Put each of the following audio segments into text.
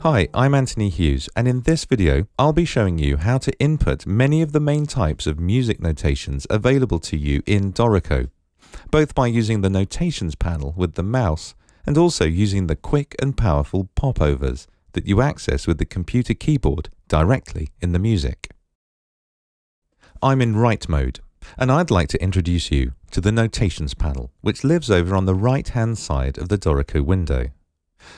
Hi, I'm Anthony Hughes, and in this video I'll be showing you how to input many of the main types of music notations available to you in Dorico, both by using the Notations panel with the mouse and also using the quick and powerful popovers that you access with the computer keyboard directly in the music. I'm in write mode, and I'd like to introduce you to the Notations panel, which lives over on the right-hand side of the Dorico window.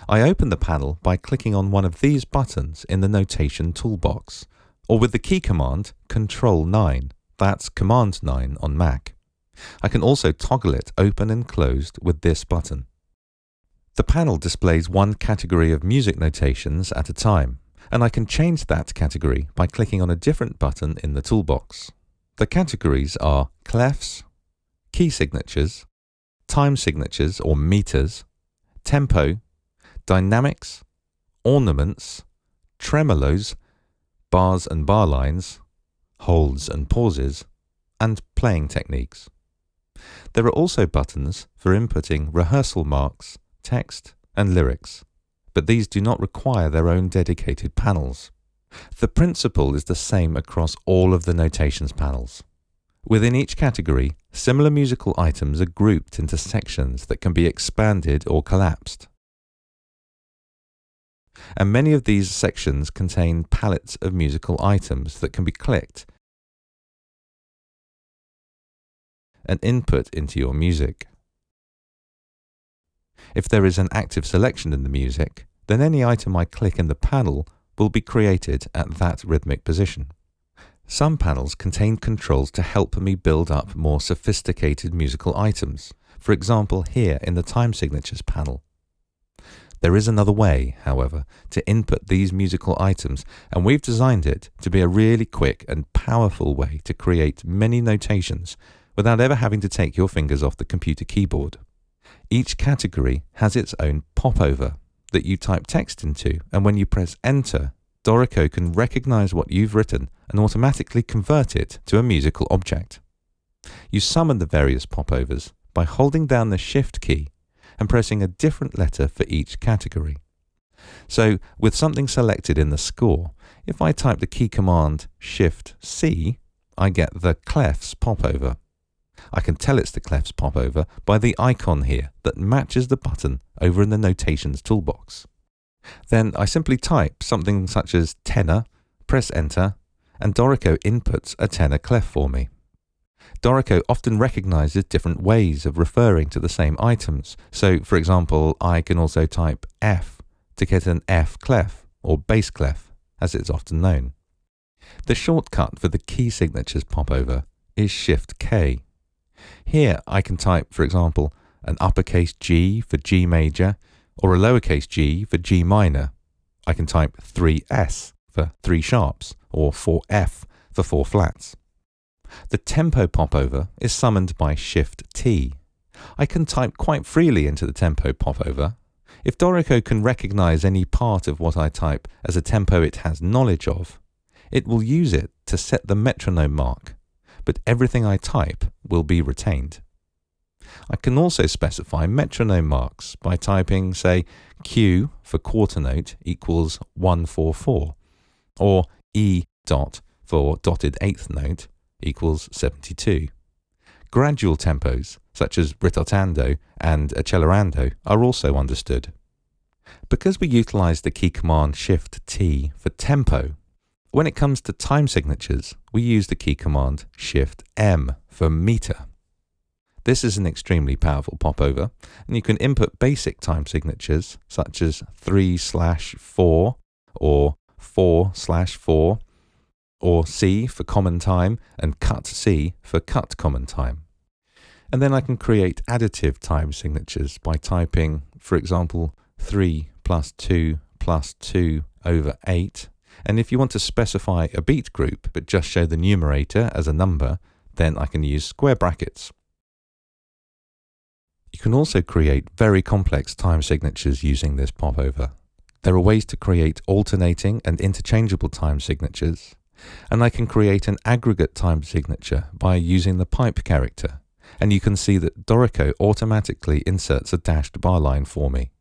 I open the panel by clicking on one of these buttons in the Notation toolbox, or with the key command Control 9, that's Command 9 on Mac. I can also toggle it open and closed with this button. The panel displays one category of music notations at a time, and I can change that category by clicking on a different button in the toolbox. The categories are clefs, key signatures, time signatures or meters, tempo, dynamics, ornaments, tremolos, bars and bar lines, holds and pauses, and playing techniques. There are also buttons for inputting rehearsal marks, text, and lyrics, but these do not require their own dedicated panels. The principle is the same across all of the Notations panels. Within each category, similar musical items are grouped into sections that can be expanded or collapsed. And many of these sections contain palettes of musical items that can be clicked and input into your music. If there is an active selection in the music, then any item I click in the panel will be created at that rhythmic position. Some panels contain controls to help me build up more sophisticated musical items, for example here in the Time Signatures panel. There is another way, however, to input these musical items, and we've designed it to be a really quick and powerful way to create many notations without ever having to take your fingers off the computer keyboard. Each category has its own popover that you type text into, and when you press enter, Dorico can recognize what you've written and automatically convert it to a musical object. You summon the various popovers by holding down the Shift key and pressing a different letter for each category. So, with something selected in the score, if I type the key command Shift-C, I get the clefs popover. I can tell it's the clefs popover by the icon here that matches the button over in the Notations toolbox. Then I simply type something such as tenor, press enter, and Dorico inputs a tenor clef for me. Dorico often recognizes different ways of referring to the same items. So, for example, I can also type F to get an F clef, or bass clef, as it's often known. The shortcut for the key signatures popover is Shift-K. Here I can type, for example, an uppercase G for G major, or a lowercase g for G minor. I can type 3S for 3 sharps, or 4F for 4 flats. The tempo popover is summoned by Shift-T. I can type quite freely into the tempo popover. If Dorico can recognize any part of what I type as a tempo it has knowledge of, it will use it to set the metronome mark, but everything I type will be retained. I can also specify metronome marks by typing, say, Q for quarter note equals 144, or E dot for dotted eighth note equals 72. Gradual tempos, such as ritardando and accelerando, are also understood. Because we utilize the key command Shift-T for tempo, when it comes to time signatures, we use the key command Shift-M for meter. This is an extremely powerful popover, and you can input basic time signatures such as 3/4 or 4/4, or C for common time and cut C for cut common time. And then I can create additive time signatures by typing, for example, 3 + 2 + 2 over 8. And if you want to specify a beat group but just show the numerator as a number, then I can use square brackets. You can also create very complex time signatures using this popover. There are ways to create alternating and interchangeable time signatures, and I can create an aggregate time signature by using the pipe character, and you can see that Dorico automatically inserts a dashed bar line for me.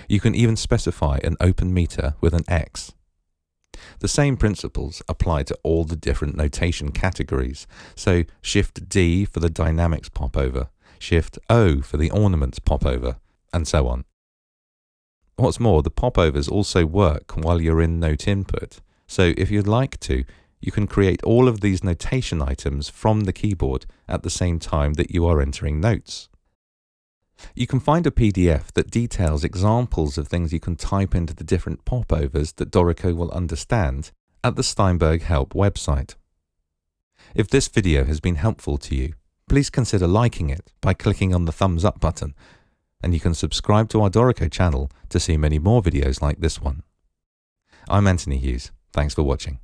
You can even specify an open meter with an X. The same principles apply to all the different notation categories, so Shift D for the dynamics popover, Shift O for the ornaments popover, and so on. What's more, the popovers also work while you're in note input, so if you'd like to, you can create all of these notation items from the keyboard at the same time that you are entering notes. You can find a PDF that details examples of things you can type into the different popovers that Dorico will understand at the Steinberg.help website. If this video has been helpful to you, please consider liking it by clicking on the thumbs up button, and you can subscribe to our Dorico channel to see many more videos like this one. I'm Anthony Hughes. Thanks for watching.